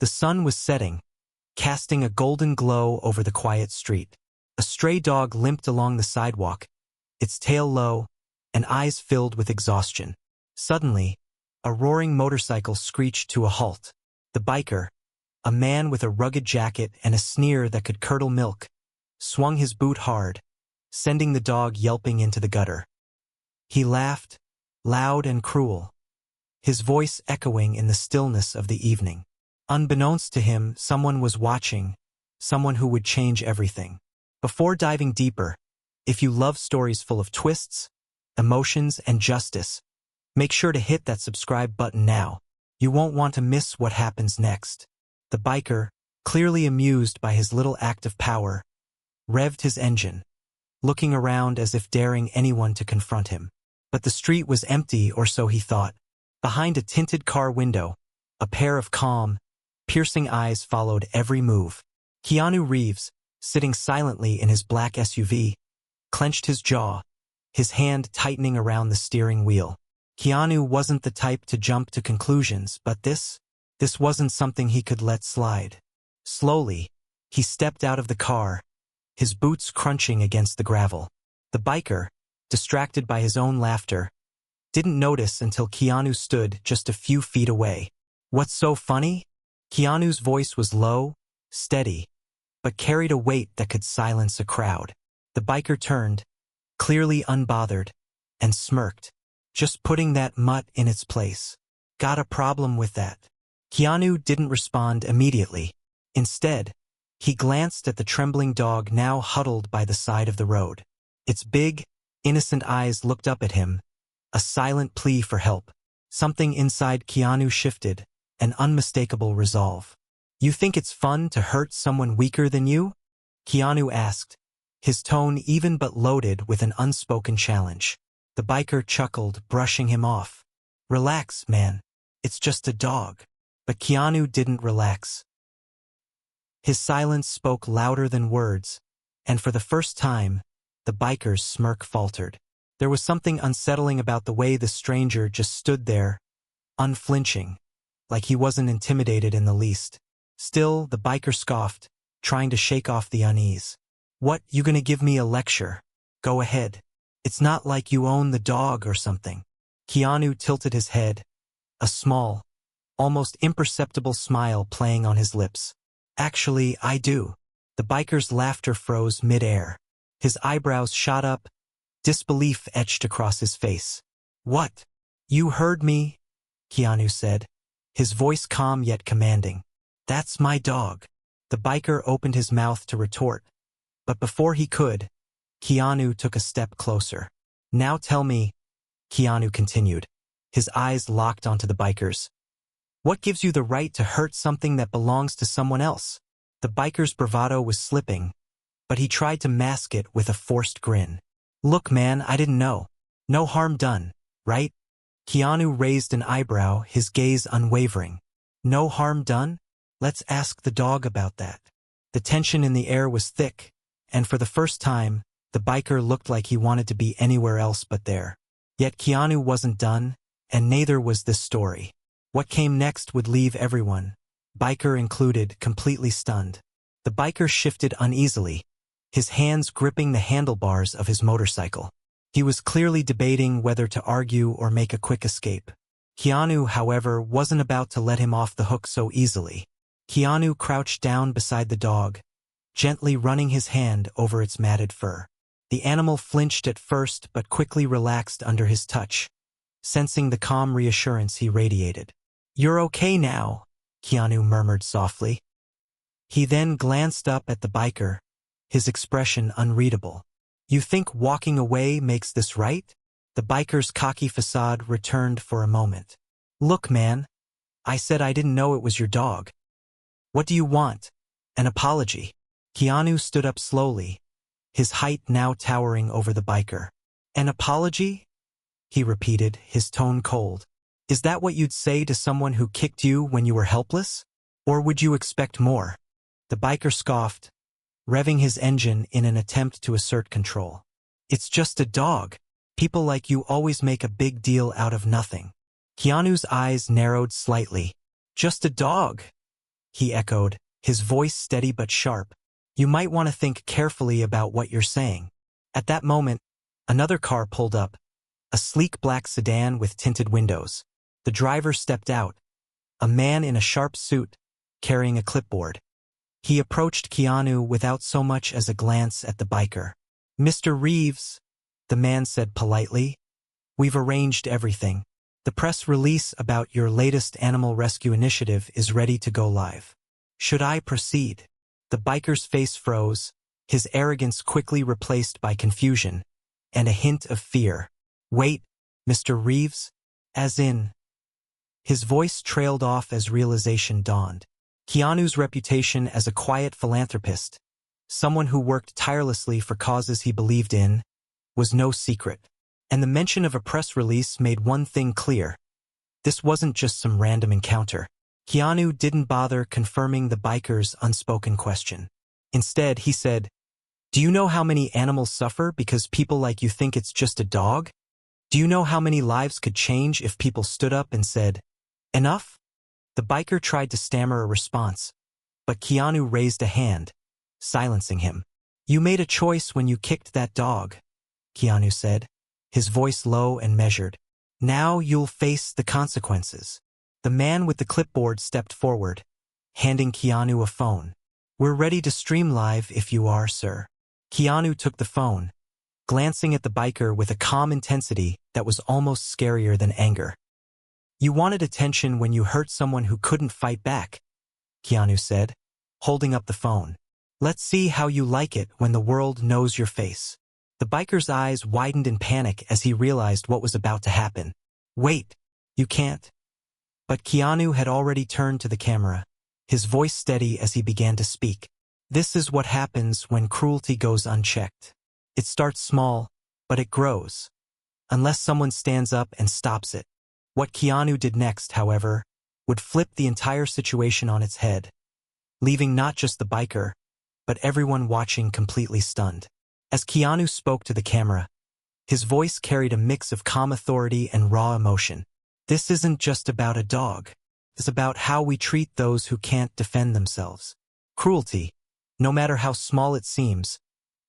The sun was setting, casting a golden glow over the quiet street. A stray dog limped along the sidewalk, its tail low and eyes filled with exhaustion. Suddenly, a roaring motorcycle screeched to a halt. The biker, a man with a rugged jacket and a sneer that could curdle milk, swung his boot hard, sending the dog yelping into the gutter. He laughed, loud and cruel, his voice echoing in the stillness of the evening. Unbeknownst to him, someone was watching, someone who would change everything. Before diving deeper, if you love stories full of twists, emotions, and justice, make sure to hit that subscribe button now. You won't want to miss what happens next. The biker, clearly amused by his little act of power, revved his engine, looking around as if daring anyone to confront him. But the street was empty, or so he thought. Behind a tinted car window, a pair of calm, piercing eyes followed every move. Keanu Reeves, sitting silently in his black SUV, clenched his jaw, his hand tightening around the steering wheel. Keanu wasn't the type to jump to conclusions, but this wasn't something he could let slide. Slowly, he stepped out of the car, his boots crunching against the gravel. The biker, distracted by his own laughter, didn't notice until Keanu stood just a few feet away. What's so funny? Keanu's voice was low, steady, but carried a weight that could silence a crowd. The biker turned, clearly unbothered, and smirked. Just putting that mutt in its place. Got a problem with that? Keanu didn't respond immediately. Instead, he glanced at the trembling dog now huddled by the side of the road. Its big, innocent eyes looked up at him, a silent plea for help. Something inside Keanu shifted, an unmistakable resolve. You think it's fun to hurt someone weaker than you? Keanu asked, his tone even but loaded with an unspoken challenge. The biker chuckled, brushing him off. Relax, man. It's just a dog. But Keanu didn't relax. His silence spoke louder than words, and for the first time, the biker's smirk faltered. There was something unsettling about the way the stranger just stood there, unflinching, like he wasn't intimidated in the least. Still, the biker scoffed, trying to shake off the unease. What, you gonna give me a lecture? Go ahead. It's not like you own the dog or something. Keanu tilted his head, a small, almost imperceptible smile playing on his lips. Actually, I do. The biker's laughter froze mid-air. His eyebrows shot up, disbelief etched across his face. What? You heard me? Keanu said, his voice calm yet commanding. That's my dog. The biker opened his mouth to retort, but before he could, Keanu took a step closer. Now tell me, Keanu continued, his eyes locked onto the biker's. What gives you the right to hurt something that belongs to someone else? The biker's bravado was slipping, but he tried to mask it with a forced grin. Look, man, I didn't know. No harm done, right? Keanu raised an eyebrow, his gaze unwavering. No harm done? Let's ask the dog about that. The tension in the air was thick, and for the first time, the biker looked like he wanted to be anywhere else but there. Yet Keanu wasn't done, and neither was this story. What came next would leave everyone, biker included, completely stunned. The biker shifted uneasily, his hands gripping the handlebars of his motorcycle. He was clearly debating whether to argue or make a quick escape. Keanu, however, wasn't about to let him off the hook so easily. Keanu crouched down beside the dog, gently running his hand over its matted fur. The animal flinched at first but quickly relaxed under his touch, sensing the calm reassurance he radiated. You're okay now, Keanu murmured softly. He then glanced up at the biker, his expression unreadable. You think walking away makes this right? The biker's cocky facade returned for a moment. Look, man, I said I didn't know it was your dog. What do you want? An apology? Keanu stood up slowly, his height now towering over the biker. An apology? He repeated, his tone cold. Is that what you'd say to someone who kicked you when you were helpless? Or would you expect more? The biker scoffed, revving his engine in an attempt to assert control. It's just a dog. People like you always make a big deal out of nothing. Keanu's eyes narrowed slightly. Just a dog? he echoed, his voice steady but sharp. You might want to think carefully about what you're saying. At that moment, another car pulled up, a sleek black sedan with tinted windows. The driver stepped out, a man in a sharp suit, carrying a clipboard. He approached Keanu without so much as a glance at the biker. Mr. Reeves, the man said politely, we've arranged everything. The press release about your latest animal rescue initiative is ready to go live. Should I proceed? The biker's face froze, his arrogance quickly replaced by confusion and a hint of fear. Wait, Mr. Reeves? As in? His voice trailed off as realization dawned. Keanu's reputation as a quiet philanthropist, someone who worked tirelessly for causes he believed in, was no secret. And the mention of a press release made one thing clear. This wasn't just some random encounter. Keanu didn't bother confirming the biker's unspoken question. Instead, he said, do you know how many animals suffer because people like you think it's just a dog? Do you know how many lives could change if people stood up and said, enough? The biker tried to stammer a response, but Keanu raised a hand, silencing him. You made a choice when you kicked that dog, Keanu said, his voice low and measured. Now you'll face the consequences. The man with the clipboard stepped forward, handing Keanu a phone. We're ready to stream live if you are, sir. Keanu took the phone, glancing at the biker with a calm intensity that was almost scarier than anger. You wanted attention when you hurt someone who couldn't fight back, Keanu said, holding up the phone. Let's see how you like it when the world knows your face. The biker's eyes widened in panic as he realized what was about to happen. Wait, you can't. But Keanu had already turned to the camera, his voice steady as he began to speak. This is what happens when cruelty goes unchecked. It starts small, but it grows, unless someone stands up and stops it. What Keanu did next, however, would flip the entire situation on its head, leaving not just the biker, but everyone watching completely stunned. As Keanu spoke to the camera, his voice carried a mix of calm authority and raw emotion. This isn't just about a dog. It's about how we treat those who can't defend themselves. Cruelty, no matter how small it seems,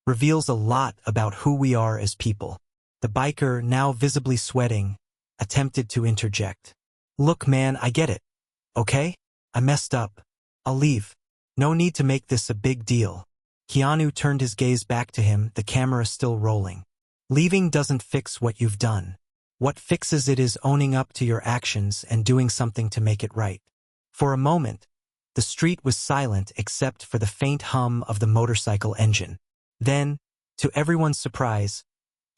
reveals a lot about who we are as people. The biker, now visibly sweating, attempted to interject. Look, man, I get it. Okay? I messed up. I'll leave. No need to make this a big deal. Keanu turned his gaze back to him, the camera still rolling. Leaving doesn't fix what you've done. What fixes it is owning up to your actions and doing something to make it right. For a moment, the street was silent except for the faint hum of the motorcycle engine. Then, to everyone's surprise,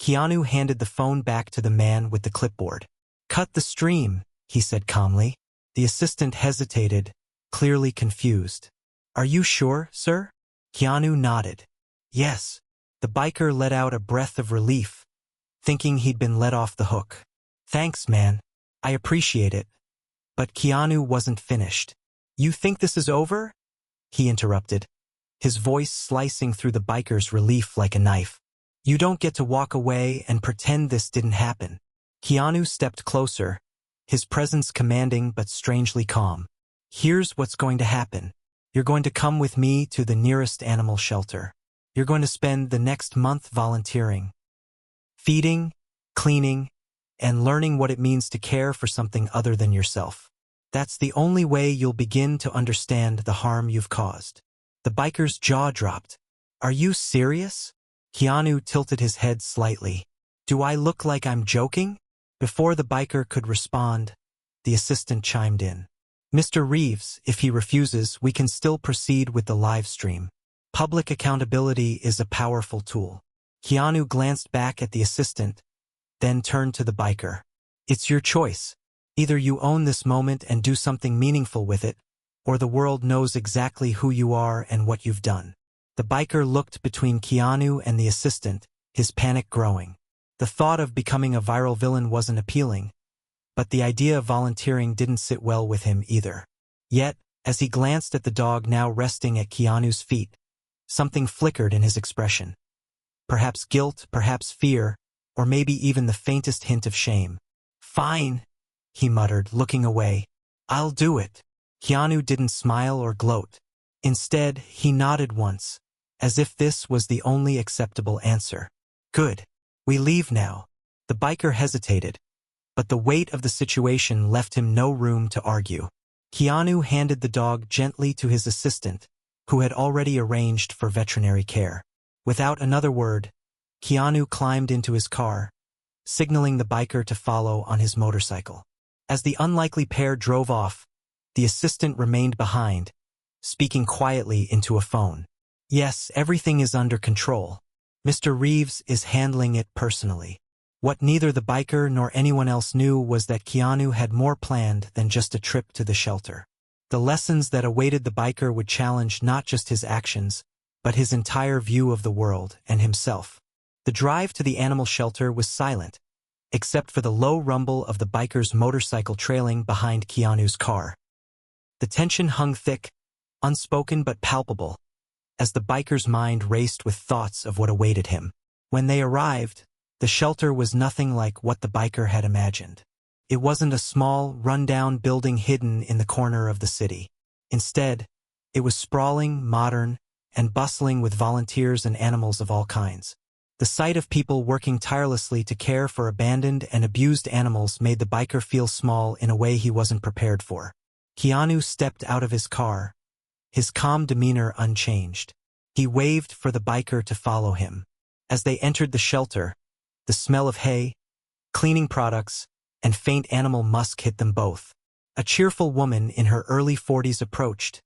Keanu handed the phone back to the man with the clipboard. Cut the stream, he said calmly. The assistant hesitated, clearly confused. Are you sure, sir? Keanu nodded. Yes. The biker let out a breath of relief, thinking he'd been let off the hook. Thanks, man. I appreciate it. But Keanu wasn't finished. You think this is over? He interrupted, his voice slicing through the biker's relief like a knife. You don't get to walk away and pretend this didn't happen. Keanu stepped closer, his presence commanding but strangely calm. Here's what's going to happen. You're going to come with me to the nearest animal shelter. You're going to spend the next month volunteering, feeding, cleaning, and learning what it means to care for something other than yourself. That's the only way you'll begin to understand the harm you've caused. The biker's jaw dropped. Are you serious? Keanu tilted his head slightly. Do I look like I'm joking? Before the biker could respond, the assistant chimed in. Mr. Reeves, if he refuses, we can still proceed with the live stream. Public accountability is a powerful tool. Keanu glanced back at the assistant, then turned to the biker. It's your choice. Either you own this moment and do something meaningful with it, or the world knows exactly who you are and what you've done. The biker looked between Keanu and the assistant, his panic growing. The thought of becoming a viral villain wasn't appealing, but the idea of volunteering didn't sit well with him either. Yet, as he glanced at the dog now resting at Keanu's feet, something flickered in his expression. Perhaps guilt, perhaps fear, or maybe even the faintest hint of shame. Fine, he muttered, looking away. I'll do it. Keanu didn't smile or gloat. Instead, he nodded once, as if this was the only acceptable answer. Good. We leave now. The biker hesitated, but the weight of the situation left him no room to argue. Keanu handed the dog gently to his assistant, who had already arranged for veterinary care. Without another word, Keanu climbed into his car, signaling the biker to follow on his motorcycle. As the unlikely pair drove off, the assistant remained behind, speaking quietly into a phone. Yes, everything is under control. Mr. Reeves is handling it personally. What neither the biker nor anyone else knew was that Keanu had more planned than just a trip to the shelter. The lessons that awaited the biker would challenge not just his actions, but his entire view of the world and himself. The drive to the animal shelter was silent, except for the low rumble of the biker's motorcycle trailing behind Keanu's car. The tension hung thick, unspoken but palpable, as the biker's mind raced with thoughts of what awaited him. When they arrived, the shelter was nothing like what the biker had imagined. It wasn't a small, run-down building hidden in the corner of the city. Instead, it was sprawling, modern, and bustling with volunteers and animals of all kinds. The sight of people working tirelessly to care for abandoned and abused animals made the biker feel small in a way he wasn't prepared for. Keanu stepped out of his car, his calm demeanor unchanged. He waved for the biker to follow him. As they entered the shelter, the smell of hay, cleaning products, and faint animal musk hit them both. A cheerful woman in her early 40s approached,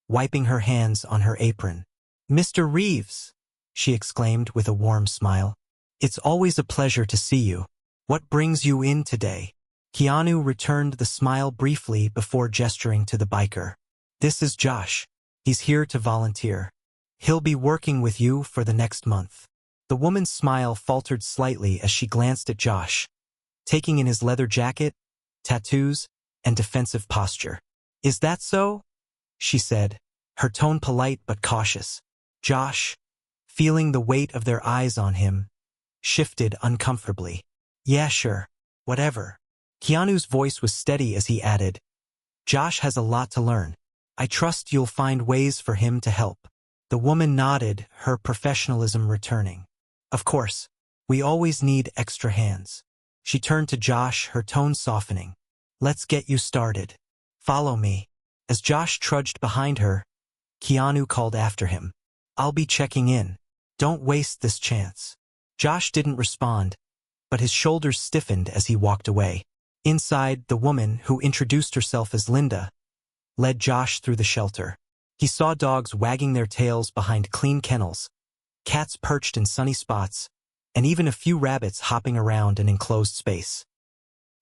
wiping her hands on her apron. "Mr. Reeves," she exclaimed with a warm smile. "It's always a pleasure to see you. What brings you in today?" Keanu returned the smile briefly before gesturing to the biker. "This is Josh. He's here to volunteer. He'll be working with you for the next month." The woman's smile faltered slightly as she glanced at Josh, taking in his leather jacket, tattoos, and defensive posture. "Is that so?" she said, her tone polite but cautious. Josh, feeling the weight of their eyes on him, shifted uncomfortably. "Yeah, sure. Whatever." Keanu's voice was steady as he added, "Josh has a lot to learn. I trust you'll find ways for him to help." The woman nodded, her professionalism returning. "Of course. We always need extra hands." She turned to Josh, her tone softening. "Let's get you started. Follow me." As Josh trudged behind her, Keanu called after him. "I'll be checking in. Don't waste this chance." Josh didn't respond, but his shoulders stiffened as he walked away. Inside, the woman, who introduced herself as Linda, led Josh through the shelter. He saw dogs wagging their tails behind clean kennels, cats perched in sunny spots, and even a few rabbits hopping around an enclosed space.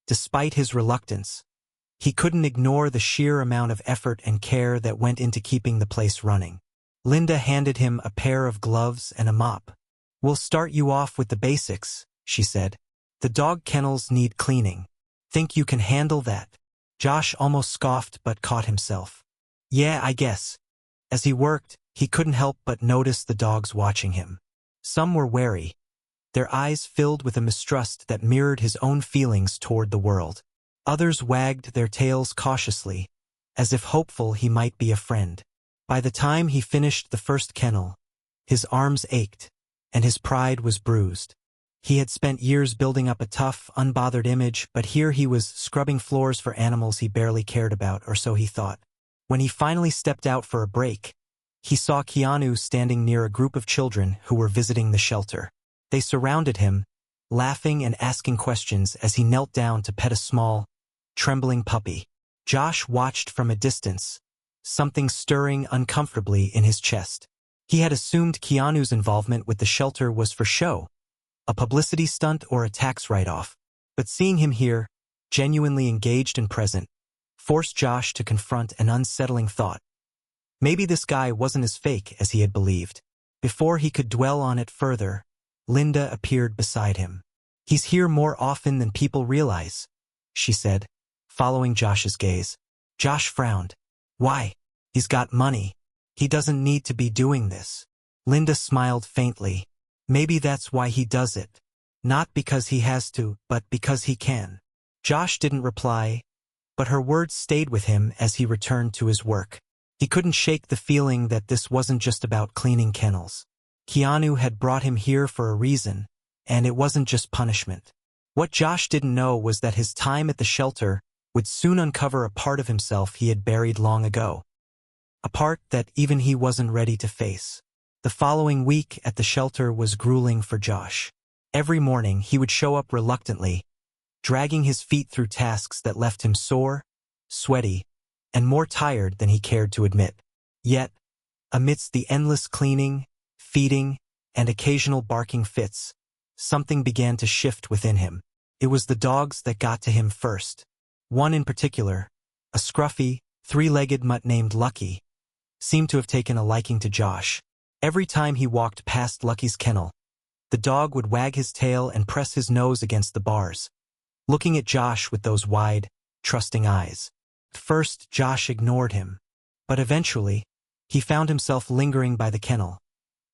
Despite his reluctance, he couldn't ignore the sheer amount of effort and care that went into keeping the place running. Linda handed him a pair of gloves and a mop. "We'll start you off with the basics," she said. "The dog kennels need cleaning. Think you can handle that?" Josh almost scoffed but caught himself. "Yeah, I guess." As he worked, he couldn't help but notice the dogs watching him. Some were wary, their eyes filled with a mistrust that mirrored his own feelings toward the world. Others wagged their tails cautiously, as if hopeful he might be a friend. By the time he finished the first kennel, his arms ached, and his pride was bruised. He had spent years building up a tough, unbothered image, but here he was scrubbing floors for animals he barely cared about, or so he thought. When he finally stepped out for a break, he saw Keanu standing near a group of children who were visiting the shelter. They surrounded him, laughing and asking questions as he knelt down to pet a small, trembling puppy. Josh watched from a distance, something stirring uncomfortably in his chest. He had assumed Keanu's involvement with the shelter was for show, a publicity stunt or a tax write-off. But seeing him here, genuinely engaged and present, forced Josh to confront an unsettling thought. Maybe this guy wasn't as fake as he had believed. Before he could dwell on it further, Linda appeared beside him. "He's here more often than people realize," she said, following Josh's gaze. Josh frowned. "Why? He's got money. He doesn't need to be doing this." Linda smiled faintly. "Maybe that's why he does it. Not because he has to, but because he can." Josh didn't reply, but her words stayed with him as he returned to his work. He couldn't shake the feeling that this wasn't just about cleaning kennels. Keanu had brought him here for a reason, and it wasn't just punishment. What Josh didn't know was that his time at the shelter would soon uncover a part of himself he had buried long ago. A part that even he wasn't ready to face. The following week at the shelter was grueling for Josh. Every morning he would show up reluctantly, dragging his feet through tasks that left him sore, sweaty, and more tired than he cared to admit. Yet, amidst the endless cleaning, feeding, and occasional barking fits, something began to shift within him. It was the dogs that got to him first. One in particular, a scruffy, three-legged mutt named Lucky, seemed to have taken a liking to Josh. Every time he walked past Lucky's kennel, the dog would wag his tail and press his nose against the bars, looking at Josh with those wide, trusting eyes. At first, Josh ignored him, but eventually, he found himself lingering by the kennel,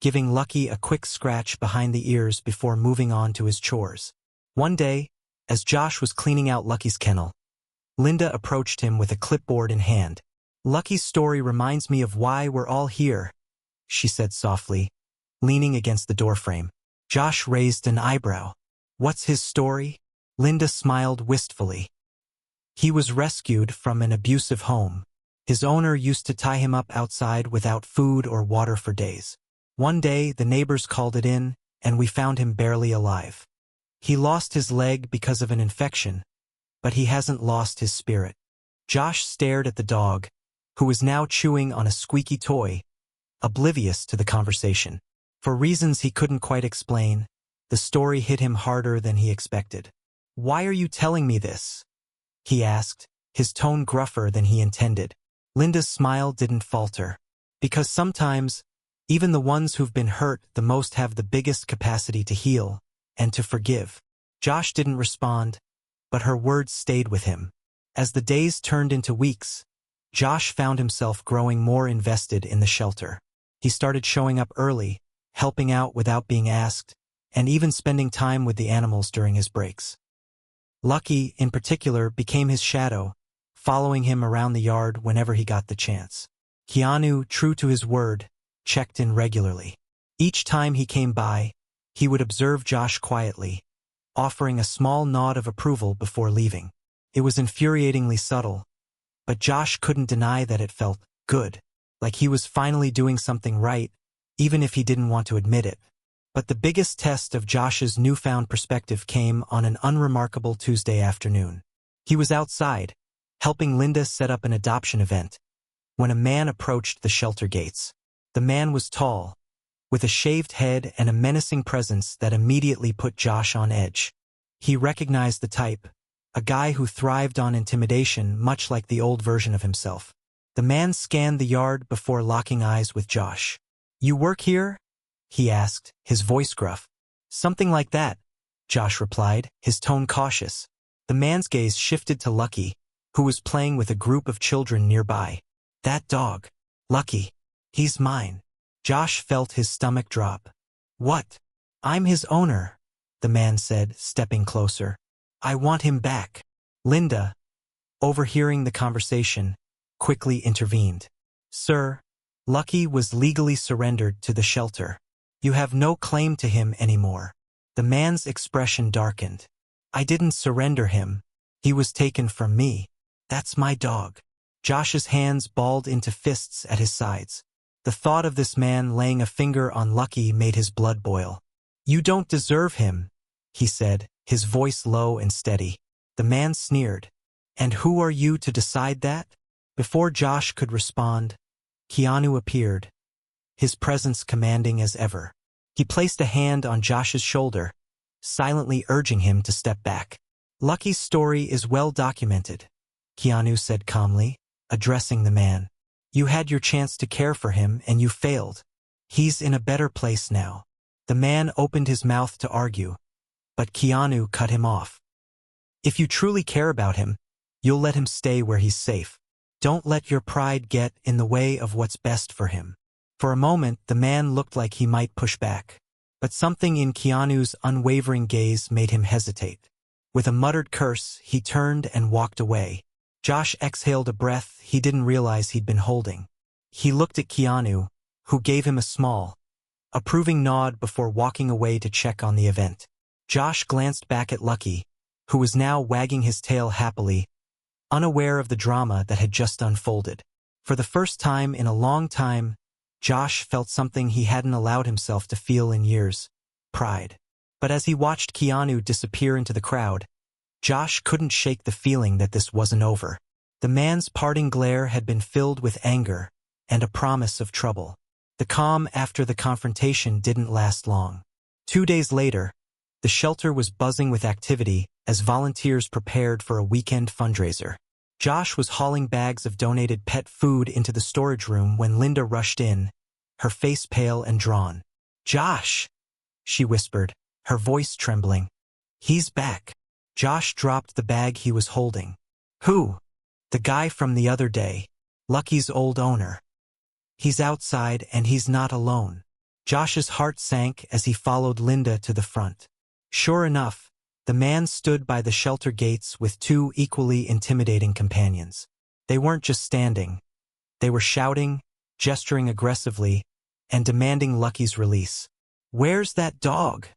giving Lucky a quick scratch behind the ears before moving on to his chores. One day, as Josh was cleaning out Lucky's kennel, Linda approached him with a clipboard in hand. "Lucky's story reminds me of why we're all here," she said softly, leaning against the doorframe. Josh raised an eyebrow. "What's his story?" Linda smiled wistfully. "He was rescued from an abusive home. His owner used to tie him up outside without food or water for days. One day, the neighbors called it in, and we found him barely alive. He lost his leg because of an infection, but he hasn't lost his spirit." Josh stared at the dog, who was now chewing on a squeaky toy, oblivious to the conversation. For reasons he couldn't quite explain, the story hit him harder than he expected. "Why are you telling me this?" he asked, his tone gruffer than he intended. Linda's smile didn't falter. "Because sometimes, even the ones who've been hurt the most have the biggest capacity to heal and to forgive." Josh didn't respond, but her words stayed with him. As the days turned into weeks, Josh found himself growing more invested in the shelter. He started showing up early, helping out without being asked, and even spending time with the animals during his breaks. Lucky, in particular, became his shadow, following him around the yard whenever he got the chance. Keanu, true to his word, checked in regularly. Each time he came by, he would observe Josh quietly, offering a small nod of approval before leaving. It was infuriatingly subtle, but Josh couldn't deny that it felt good, like he was finally doing something right, even if he didn't want to admit it. But the biggest test of Josh's newfound perspective came on an unremarkable Tuesday afternoon. He was outside, helping Linda set up an adoption event, when a man approached the shelter gates. The man was tall, with a shaved head and a menacing presence that immediately put Josh on edge. He recognized the type, a guy who thrived on intimidation, much like the old version of himself. The man scanned the yard before locking eyes with Josh. "You work here?" he asked, his voice gruff. "Something like that," Josh replied, his tone cautious. The man's gaze shifted to Lucky, who was playing with a group of children nearby. "That dog, Lucky, he's mine." Josh felt his stomach drop. "What? I'm his owner," the man said, stepping closer. "I want him back." Linda, overhearing the conversation, quickly intervened. "Sir, Lucky was legally surrendered to the shelter. You have no claim to him anymore." The man's expression darkened. "I didn't surrender him. He was taken from me. That's my dog." Josh's hands balled into fists at his sides. The thought of this man laying a finger on Lucky made his blood boil. "You don't deserve him," he said, his voice low and steady. The man sneered. "And who are you to decide that?" Before Josh could respond, Keanu appeared, his presence commanding as ever. He placed a hand on Josh's shoulder, silently urging him to step back. "Lucky's story is well documented," Keanu said calmly, addressing the man. "You had your chance to care for him and you failed. He's in a better place now." The man opened his mouth to argue, but Keanu cut him off. "If you truly care about him, you'll let him stay where he's safe. Don't let your pride get in the way of what's best for him." For a moment, the man looked like he might push back, but something in Keanu's unwavering gaze made him hesitate. With a muttered curse, he turned and walked away, Josh exhaled a breath he didn't realize he'd been holding. He looked at Keanu, who gave him a small, approving nod before walking away to check on the event. Josh glanced back at Lucky, who was now wagging his tail happily, unaware of the drama that had just unfolded. For the first time in a long time, Josh felt something he hadn't allowed himself to feel in years: pride. But as he watched Keanu disappear into the crowd, Josh couldn't shake the feeling that this wasn't over. The man's parting glare had been filled with anger and a promise of trouble. The calm after the confrontation didn't last long. 2 days later, the shelter was buzzing with activity as volunteers prepared for a weekend fundraiser. Josh was hauling bags of donated pet food into the storage room when Linda rushed in, her face pale and drawn. "Josh," she whispered, her voice trembling. "He's back." Josh dropped the bag he was holding. "Who?" "The guy from the other day. Lucky's old owner. He's outside and he's not alone." Josh's heart sank as he followed Linda to the front. Sure enough, the man stood by the shelter gates with 2 equally intimidating companions. They weren't just standing. They were shouting, gesturing aggressively, and demanding Lucky's release. "Where's that dog?"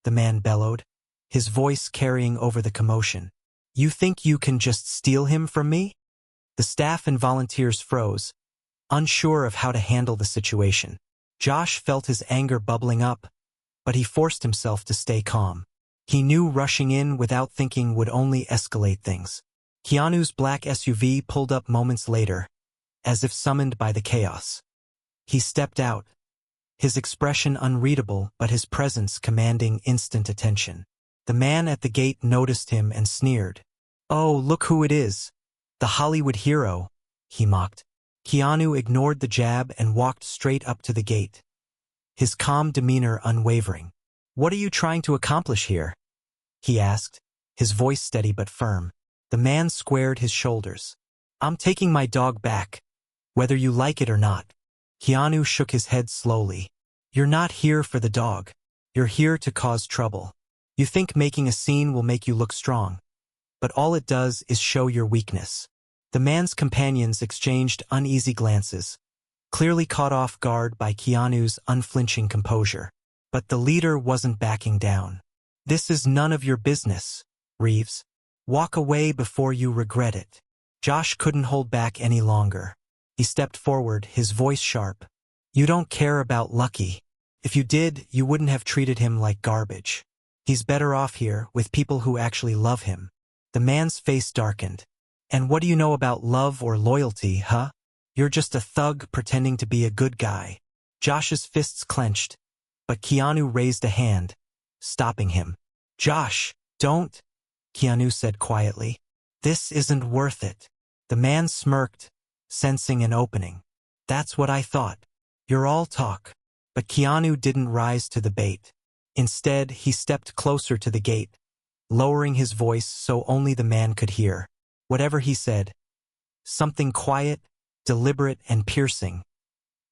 the man bellowed, his voice carrying over the commotion. "You think you can just steal him from me?" The staff and volunteers froze, unsure of how to handle the situation. Josh felt his anger bubbling up, but he forced himself to stay calm. He knew rushing in without thinking would only escalate things. Keanu's black SUV pulled up moments later, as if summoned by the chaos. He stepped out, his expression unreadable but his presence commanding instant attention. The man at the gate noticed him and sneered. "Oh, look who it is. The Hollywood hero," he mocked. Keanu ignored the jab and walked straight up to the gate, his calm demeanor unwavering. "What are you trying to accomplish here?" he asked, his voice steady but firm. The man squared his shoulders. "I'm taking my dog back, whether you like it or not." Keanu shook his head slowly. "You're not here for the dog. You're here to cause trouble. You think making a scene will make you look strong, but all it does is show your weakness." The man's companions exchanged uneasy glances, clearly caught off guard by Keanu's unflinching composure. But the leader wasn't backing down. "This is none of your business, Reeves. Walk away before you regret it." Josh couldn't hold back any longer. He stepped forward, his voice sharp. "You don't care about Lucky. If you did, you wouldn't have treated him like garbage. He's better off here with people who actually love him." The man's face darkened. "And what do you know about love or loyalty, huh? You're just a thug pretending to be a good guy." Josh's fists clenched, but Keanu raised a hand, stopping him. "Josh, don't," Keanu said quietly. "This isn't worth it." The man smirked, sensing an opening. "That's what I thought. You're all talk." But Keanu didn't rise to the bait. Instead, he stepped closer to the gate, lowering his voice so only the man could hear. Whatever he said, something quiet, deliberate, and piercing,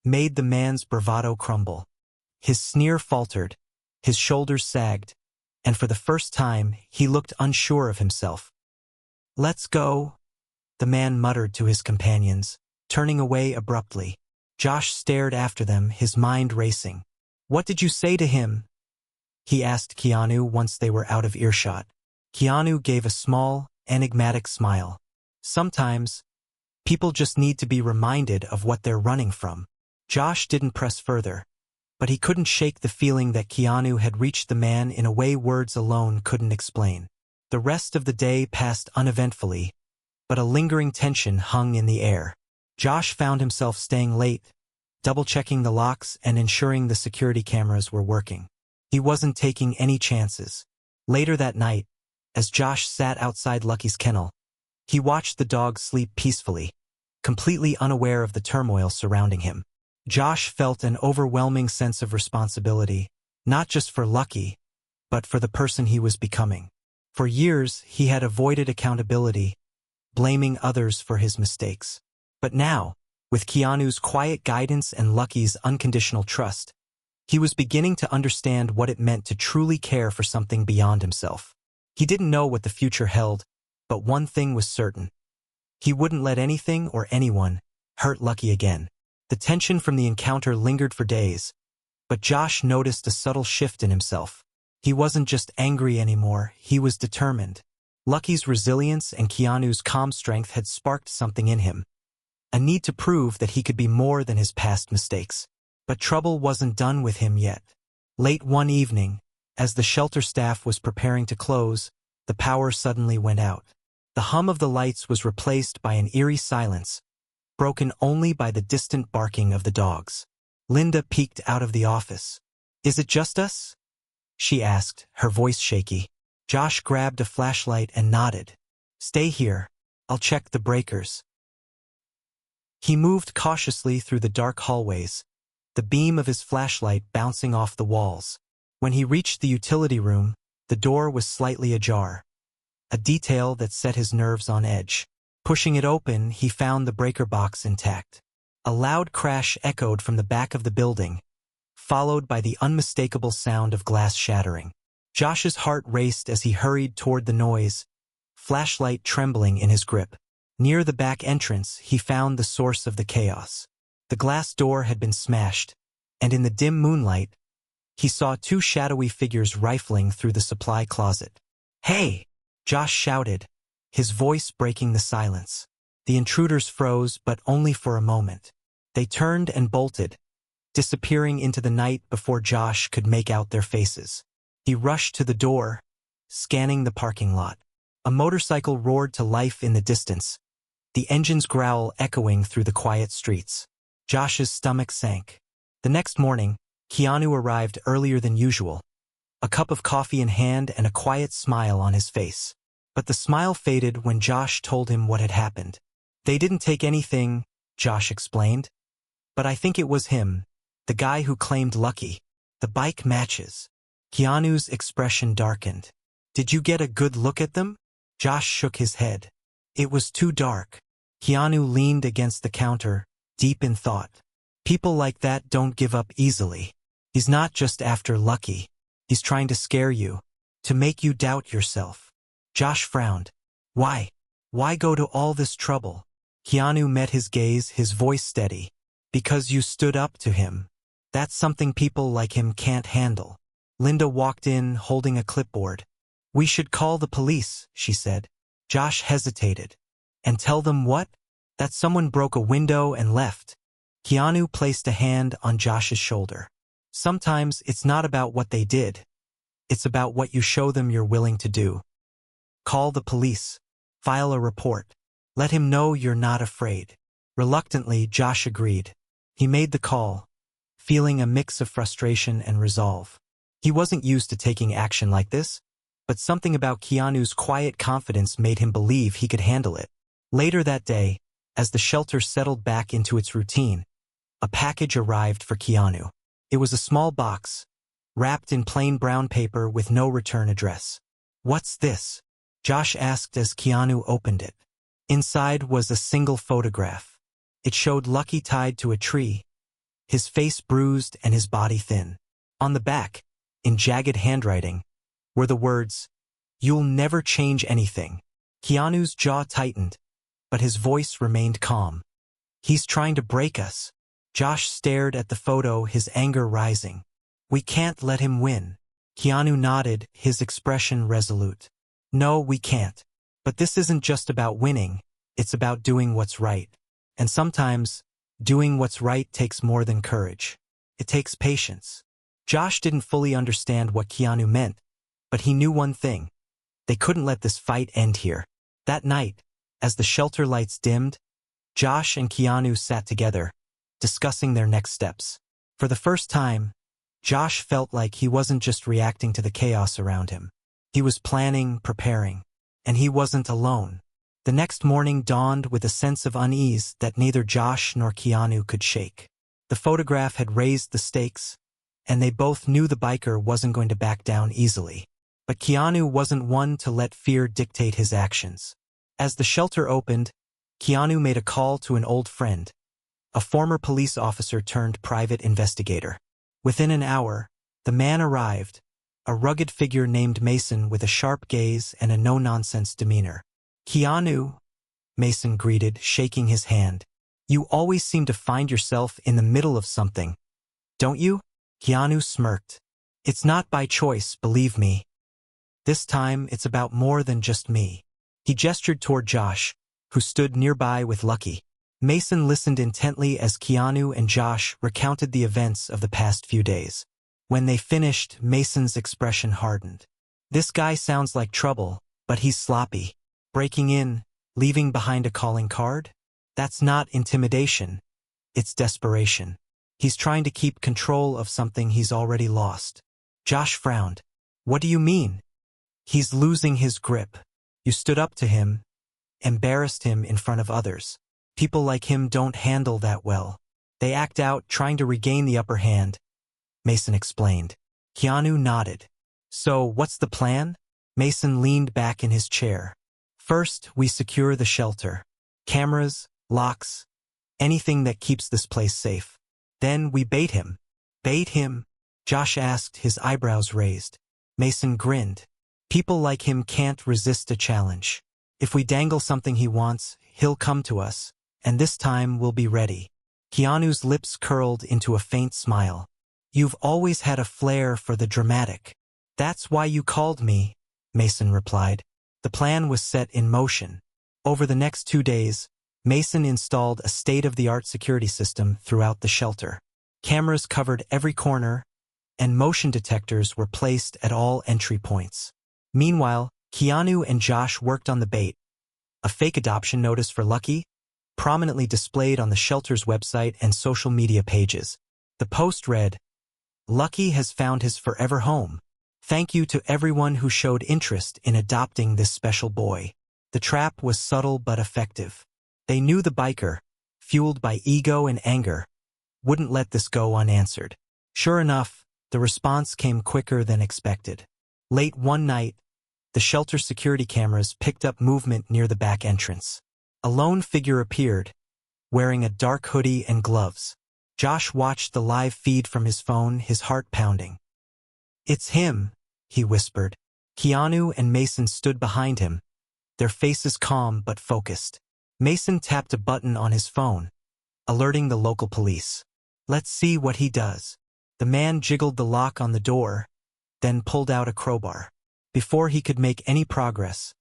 made the man's bravado crumble. His sneer faltered, his shoulders sagged, and for the first time, he looked unsure of himself. "Let's go," the man muttered to his companions, turning away abruptly. Josh stared after them, his mind racing. "What did you say to him?" he asked Keanu once they were out of earshot. Keanu gave a small, enigmatic smile. "Sometimes, people just need to be reminded of what they're running from." Josh didn't press further, but he couldn't shake the feeling that Keanu had reached the man in a way words alone couldn't explain. The rest of the day passed uneventfully, but a lingering tension hung in the air. Josh found himself staying late, double-checking the locks and ensuring the security cameras were working. He wasn't taking any chances. Later that night, as Josh sat outside Lucky's kennel, he watched the dog sleep peacefully, completely unaware of the turmoil surrounding him. Josh felt an overwhelming sense of responsibility, not just for Lucky, but for the person he was becoming. For years, he had avoided accountability, blaming others for his mistakes. But now, with Keanu's quiet guidance and Lucky's unconditional trust, he was beginning to understand what it meant to truly care for something beyond himself. He didn't know what the future held, but one thing was certain. He wouldn't let anything or anyone hurt Lucky again. The tension from the encounter lingered for days, but Josh noticed a subtle shift in himself. He wasn't just angry anymore, he was determined. Lucky's resilience and Keanu's calm strength had sparked something in him, a need to prove that he could be more than his past mistakes. But trouble wasn't done with him yet. Late one evening, as the shelter staff was preparing to close, the power suddenly went out. The hum of the lights was replaced by an eerie silence, broken only by the distant barking of the dogs. Linda peeked out of the office. "Is it just us?" she asked, her voice shaky. Josh grabbed a flashlight and nodded. "Stay here. I'll check the breakers." He moved cautiously through the dark hallways, the beam of his flashlight bouncing off the walls. When he reached the utility room, the door was slightly ajar, a detail that set his nerves on edge. Pushing it open, he found the breaker box intact. A loud crash echoed from the back of the building, followed by the unmistakable sound of glass shattering. Josh's heart raced as he hurried toward the noise, flashlight trembling in his grip. Near the back entrance, he found the source of the chaos. The glass door had been smashed, and in the dim moonlight, he saw two shadowy figures rifling through the supply closet. "Hey!" Josh shouted, his voice breaking the silence. The intruders froze, but only for a moment. They turned and bolted, disappearing into the night before Josh could make out their faces. He rushed to the door, scanning the parking lot. A motorcycle roared to life in the distance, the engine's growl echoing through the quiet streets. Josh's stomach sank. The next morning, Keanu arrived earlier than usual, a cup of coffee in hand and a quiet smile on his face. But the smile faded when Josh told him what had happened. "They didn't take anything," Josh explained. "But I think it was him, the guy who claimed Lucky. The bike matches." Keanu's expression darkened. "Did you get a good look at them?" Josh shook his head. "It was too dark." Keanu leaned against the counter, deep in thought. "People like that don't give up easily. He's not just after Lucky. He's trying to scare you, to make you doubt yourself." Josh frowned. "Why? Why go to all this trouble?" Keanu met his gaze, his voice steady. "Because you stood up to him. That's something people like him can't handle." Linda walked in, holding a clipboard. "We should call the police," she said. Josh hesitated. "And tell them what?" "That someone broke a window and left." Keanu placed a hand on Josh's shoulder. "Sometimes it's not about what they did. It's about what you show them you're willing to do. Call the police. File a report. Let him know you're not afraid." Reluctantly, Josh agreed. He made the call, feeling a mix of frustration and resolve. He wasn't used to taking action like this, but something about Keanu's quiet confidence made him believe he could handle it. Later that day, as the shelter settled back into its routine, a package arrived for Keanu. It was a small box, wrapped in plain brown paper with no return address. "What's this?" Josh asked as Keanu opened it. Inside was a single photograph. It showed Lucky tied to a tree, his face bruised and his body thin. On the back, in jagged handwriting, were the words, "You'll never change anything." Keanu's jaw tightened, but his voice remained calm. "He's trying to break us." Josh stared at the photo, his anger rising. "We can't let him win." Keanu nodded, his expression resolute. "No, we can't. But this isn't just about winning, it's about doing what's right. And sometimes, doing what's right takes more than courage. It takes patience." Josh didn't fully understand what Keanu meant, but he knew one thing. They couldn't let this fight end here. That night, as the shelter lights dimmed, Josh and Keanu sat together, discussing their next steps. For the first time, Josh felt like he wasn't just reacting to the chaos around him. He was planning, preparing, and he wasn't alone. The next morning dawned with a sense of unease that neither Josh nor Keanu could shake. The photograph had raised the stakes, and they both knew the biker wasn't going to back down easily. But Keanu wasn't one to let fear dictate his actions. As the shelter opened, Keanu made a call to an old friend, a former police officer turned private investigator. Within an hour, the man arrived, a rugged figure named Mason with a sharp gaze and a no-nonsense demeanor. "Keanu," Mason greeted, shaking his hand. You always seem to find yourself in the middle of something, don't you? Keanu smirked. It's not by choice, believe me. This time, it's about more than just me. He gestured toward Josh, who stood nearby with Lucky. Mason listened intently as Keanu and Josh recounted the events of the past few days. When they finished, Mason's expression hardened. This guy sounds like trouble, but he's sloppy. Breaking in, leaving behind a calling card? That's not intimidation. It's desperation. He's trying to keep control of something he's already lost. Josh frowned. What do you mean? He's losing his grip. You stood up to him, embarrassed him in front of others. People like him don't handle that well. They act out, trying to regain the upper hand, Mason explained. Keanu nodded. So, what's the plan? Mason leaned back in his chair. First, we secure the shelter. Cameras, locks, anything that keeps this place safe. Then we bait him. Bait him? Josh asked, his eyebrows raised. Mason grinned. People like him can't resist a challenge. If we dangle something he wants, he'll come to us, and this time we'll be ready. Keanu's lips curled into a faint smile. You've always had a flair for the dramatic. That's why you called me, Mason replied. The plan was set in motion. Over the next 2 days, Mason installed a state-of-the-art security system throughout the shelter. Cameras covered every corner, and motion detectors were placed at all entry points. Meanwhile, Keanu and Josh worked on the bait. A fake adoption notice for Lucky, prominently displayed on the shelter's website and social media pages. The post read, Lucky has found his forever home. Thank you to everyone who showed interest in adopting this special boy. The trap was subtle but effective. They knew the biker, fueled by ego and anger, wouldn't let this go unanswered. Sure enough, the response came quicker than expected. Late one night, the shelter security cameras picked up movement near the back entrance. A lone figure appeared, wearing a dark hoodie and gloves. Josh watched the live feed from his phone, his heart pounding. It's him, he whispered. Keanu and Mason stood behind him, their faces calm but focused. Mason tapped a button on his phone, alerting the local police. Let's see what he does. The man jiggled the lock on the door, then pulled out a crowbar. Before he could make any progress,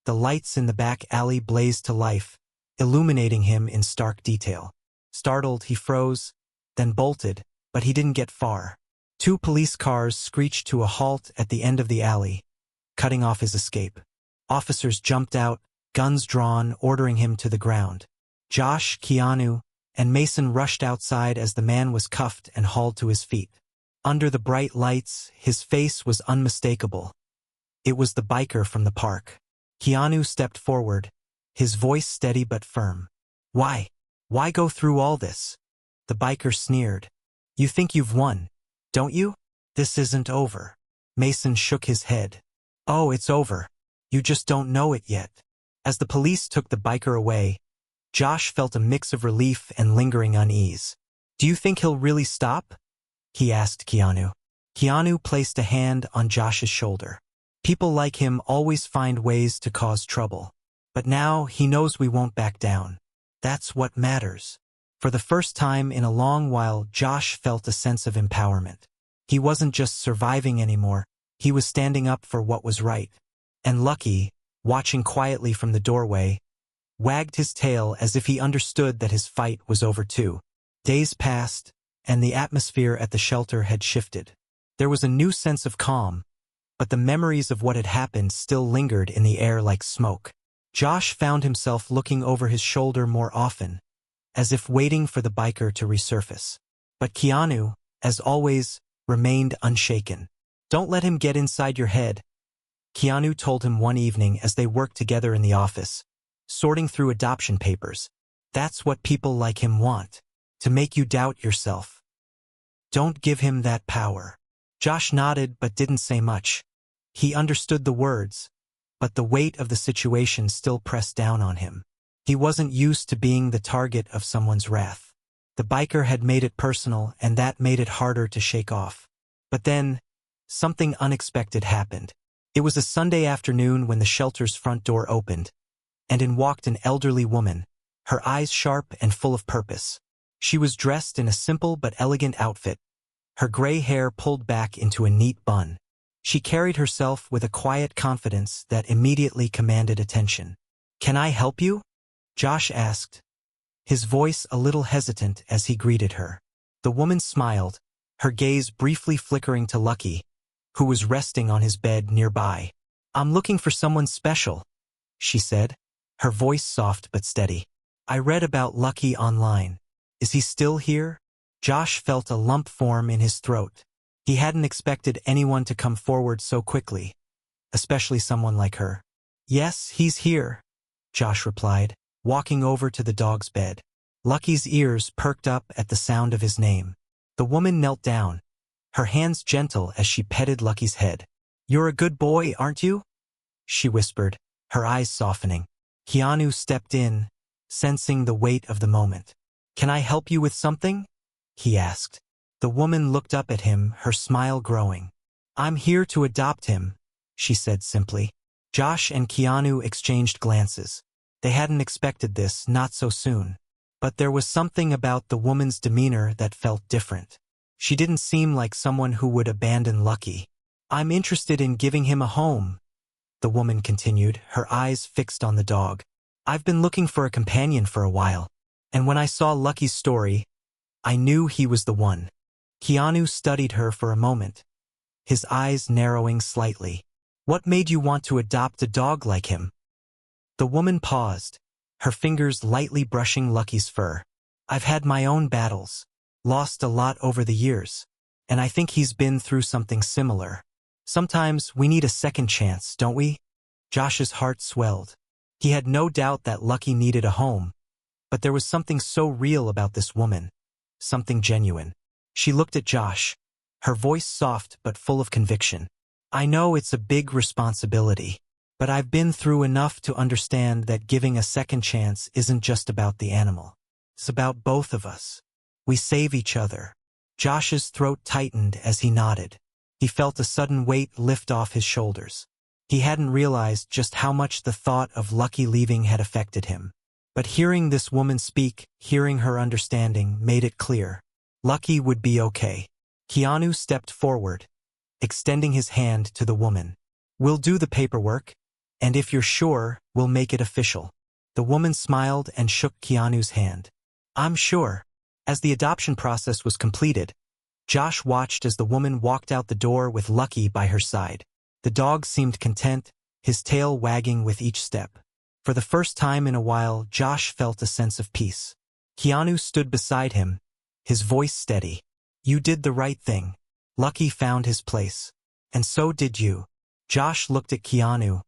the lights in the back alley blazed to life, illuminating him in stark detail. Startled, he froze, then bolted, but he didn't get far. 2 police cars screeched to a halt at the end of the alley, cutting off his escape. Officers jumped out, guns drawn, ordering him to the ground. Josh, Keanu, and Mason rushed outside as the man was cuffed and hauled to his feet. Under the bright lights, his face was unmistakable. It was the biker from the park. Keanu stepped forward, his voice steady but firm. Why? Why go through all this? The biker sneered. You think you've won, don't you? This isn't over. Mason shook his head. Oh, it's over. You just don't know it yet. As the police took the biker away, Josh felt a mix of relief and lingering unease. Do you think he'll really stop? He asked Keanu. Keanu placed a hand on Josh's shoulder. People like him always find ways to cause trouble. But now he knows we won't back down. That's what matters. For the first time in a long while, Josh felt a sense of empowerment. He wasn't just surviving anymore, he was standing up for what was right. And Lucky, watching quietly from the doorway, wagged his tail as if he understood that his fight was over too. Days passed, and the atmosphere at the shelter had shifted. There was a new sense of calm, but the memories of what had happened still lingered in the air like smoke. Josh found himself looking over his shoulder more often, as if waiting for the biker to resurface. But Keanu, as always, remained unshaken. Don't let him get inside your head, Keanu told him one evening as they worked together in the office, sorting through adoption papers. That's what people like him want, to make you doubt yourself. Don't give him that power. Josh nodded but didn't say much. He understood the words, but the weight of the situation still pressed down on him. He wasn't used to being the target of someone's wrath. The biker had made it personal, and that made it harder to shake off. But then, something unexpected happened. It was a Sunday afternoon when the shelter's front door opened, and in walked an elderly woman, her eyes sharp and full of purpose. She was dressed in a simple but elegant outfit, her gray hair pulled back into a neat bun. She carried herself with a quiet confidence that immediately commanded attention. "Can I help you?" Josh asked, his voice a little hesitant as he greeted her. The woman smiled, her gaze briefly flickering to Lucky, who was resting on his bed nearby. "I'm looking for someone special," she said, her voice soft but steady. "I read about Lucky online. Is he still here?" Josh felt a lump form in his throat. He hadn't expected anyone to come forward so quickly, especially someone like her. "Yes, he's here," Josh replied, walking over to the dog's bed. Lucky's ears perked up at the sound of his name. The woman knelt down, her hands gentle as she petted Lucky's head. "You're a good boy, aren't you?" she whispered, her eyes softening. Keanu stepped in, sensing the weight of the moment. "Can I help you with something?" he asked. The woman looked up at him, her smile growing. "I'm here to adopt him," she said simply. Josh and Keanu exchanged glances. They hadn't expected this, not so soon. But there was something about the woman's demeanor that felt different. She didn't seem like someone who would abandon Lucky. "I'm interested in giving him a home," the woman continued, her eyes fixed on the dog. "I've been looking for a companion for a while, and when I saw Lucky's story, I knew he was the one." Keanu studied her for a moment, his eyes narrowing slightly. "What made you want to adopt a dog like him?" The woman paused, her fingers lightly brushing Lucky's fur. "I've had my own battles, lost a lot over the years, and I think he's been through something similar. Sometimes we need a second chance, don't we?" Josh's heart swelled. He had no doubt that Lucky needed a home, but there was something so real about this woman, something genuine. She looked at Josh, her voice soft but full of conviction. "I know it's a big responsibility, but I've been through enough to understand that giving a second chance isn't just about the animal. It's about both of us. We save each other." Josh's throat tightened as he nodded. He felt a sudden weight lift off his shoulders. He hadn't realized just how much the thought of Lucky leaving had affected him. But hearing this woman speak, hearing her understanding, made it clear. Lucky would be okay. Keanu stepped forward, extending his hand to the woman. "We'll do the paperwork, and if you're sure, we'll make it official." The woman smiled and shook Keanu's hand. "I'm sure." As the adoption process was completed, Josh watched as the woman walked out the door with Lucky by her side. The dog seemed content, his tail wagging with each step. For the first time in a while, Josh felt a sense of peace. Keanu stood beside him, his voice steady. "You did the right thing. Lucky found his place. And so did you." Josh looked at Keanu,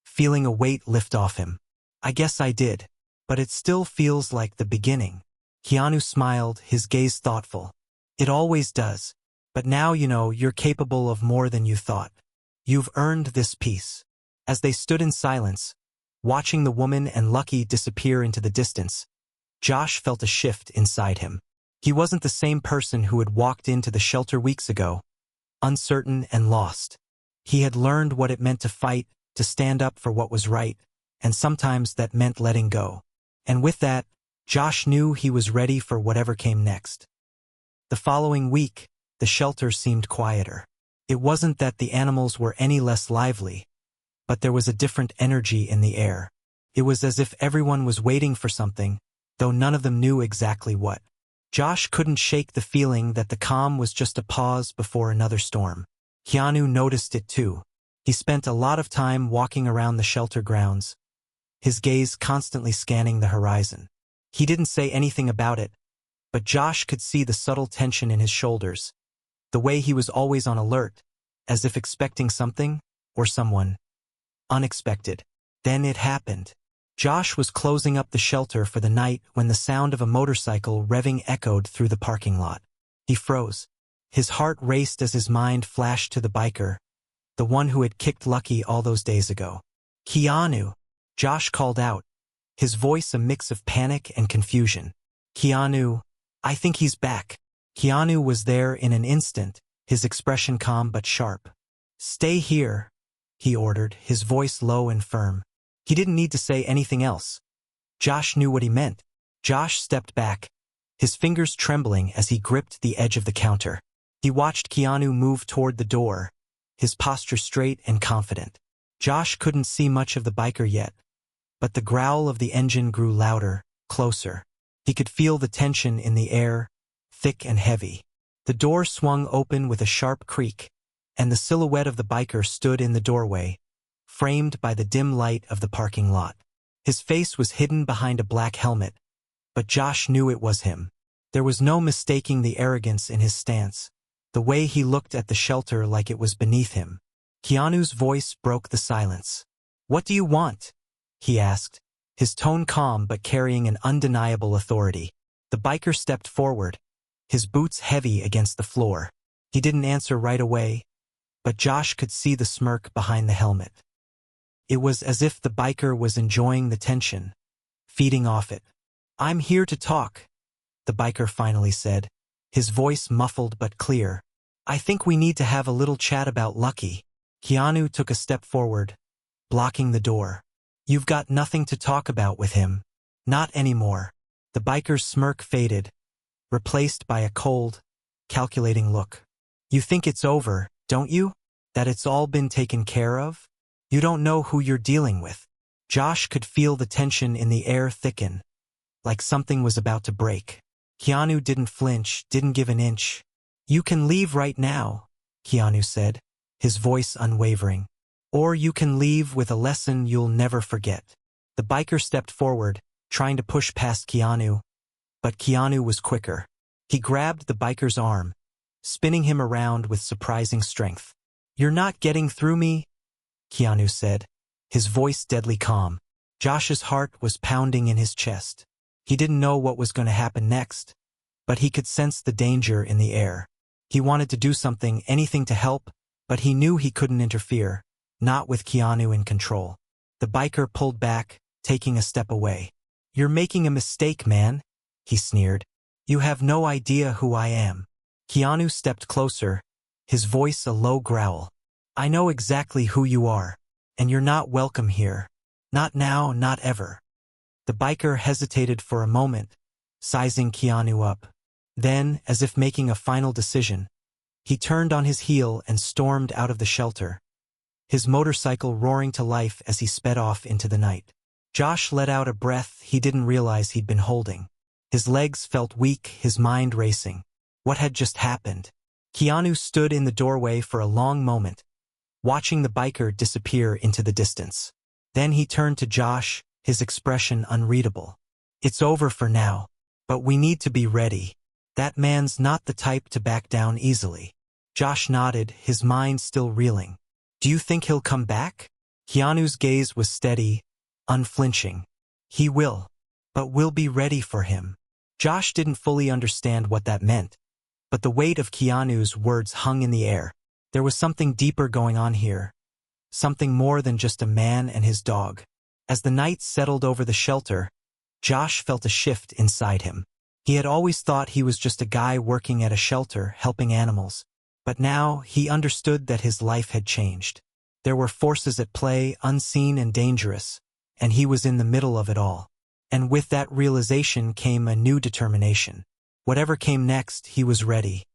feeling a weight lift off him. "I guess I did, but it still feels like the beginning." Keanu smiled, his gaze thoughtful. "It always does. But now you know you're capable of more than you thought. You've earned this peace." As they stood in silence, watching the woman and Lucky disappear into the distance, Josh felt a shift inside him. He wasn't the same person who had walked into the shelter weeks ago, uncertain and lost. He had learned what it meant to fight, to stand up for what was right, and sometimes that meant letting go. And with that, Josh knew he was ready for whatever came next. The following week, the shelter seemed quieter. It wasn't that the animals were any less lively, but there was a different energy in the air. It was as if everyone was waiting for something, though none of them knew exactly what. Josh couldn't shake the feeling that the calm was just a pause before another storm. Keanu noticed it too. He spent a lot of time walking around the shelter grounds, his gaze constantly scanning the horizon. He didn't say anything about it, but Josh could see the subtle tension in his shoulders, the way he was always on alert, as if expecting something, or someone, unexpected. Then it happened. Josh was closing up the shelter for the night when the sound of a motorcycle revving echoed through the parking lot. He froze. His heart raced as his mind flashed to the biker, the one who had kicked Lucky all those days ago. "Keanu!" Josh called out, his voice a mix of panic and confusion. "Keanu, I think he's back." Keanu was there in an instant, his expression calm but sharp. "Stay here," he ordered, his voice low and firm. He didn't need to say anything else. Josh knew what he meant. Josh stepped back, his fingers trembling as he gripped the edge of the counter. He watched Keanu move toward the door, his posture straight and confident. Josh couldn't see much of the biker yet, but the growl of the engine grew louder, closer. He could feel the tension in the air, thick and heavy. The door swung open with a sharp creak, and the silhouette of the biker stood in the doorway, framed by the dim light of the parking lot. His face was hidden behind a black helmet, but Josh knew it was him. There was no mistaking the arrogance in his stance, the way he looked at the shelter like it was beneath him. Keanu's voice broke the silence. "What do you want?" he asked, his tone calm but carrying an undeniable authority. The biker stepped forward, his boots heavy against the floor. He didn't answer right away, but Josh could see the smirk behind the helmet. It was as if the biker was enjoying the tension, feeding off it. "I'm here to talk," the biker finally said, his voice muffled but clear. "I think we need to have a little chat about Lucky." Keanu took a step forward, blocking the door. "You've got nothing to talk about with him. Not anymore." The biker's smirk faded, replaced by a cold, calculating look. "You think it's over, don't you? That it's all been taken care of? You don't know who you're dealing with." Josh could feel the tension in the air thicken, like something was about to break. Keanu didn't flinch, didn't give an inch. "You can leave right now," Keanu said, his voice unwavering. "Or you can leave with a lesson you'll never forget." The biker stepped forward, trying to push past Keanu, but Keanu was quicker. He grabbed the biker's arm, spinning him around with surprising strength. "You're not getting through me," Keanu said, his voice deadly calm. Josh's heart was pounding in his chest. He didn't know what was going to happen next, but he could sense the danger in the air. He wanted to do something, anything to help, but he knew he couldn't interfere, not with Keanu in control. The biker pulled back, taking a step away. "You're making a mistake, man," he sneered. "You have no idea who I am." Keanu stepped closer, his voice a low growl. "I know exactly who you are, and you're not welcome here. Not now, not ever." The biker hesitated for a moment, sizing Keanu up. Then, as if making a final decision, he turned on his heel and stormed out of the shelter, his motorcycle roaring to life as he sped off into the night. Josh let out a breath he didn't realize he'd been holding. His legs felt weak, his mind racing. What had just happened? Keanu stood in the doorway for a long moment, watching the biker disappear into the distance. Then he turned to Josh, his expression unreadable. "It's over for now, but we need to be ready. That man's not the type to back down easily." Josh nodded, his mind still reeling. "Do you think he'll come back?" Keanu's gaze was steady, unflinching. "He will, but we'll be ready for him." Josh didn't fully understand what that meant, but the weight of Keanu's words hung in the air. There was something deeper going on here, something more than just a man and his dog. As the night settled over the shelter, Josh felt a shift inside him. He had always thought he was just a guy working at a shelter, helping animals. But now he understood that his life had changed. There were forces at play, unseen and dangerous, and he was in the middle of it all. And with that realization came a new determination. Whatever came next, he was ready.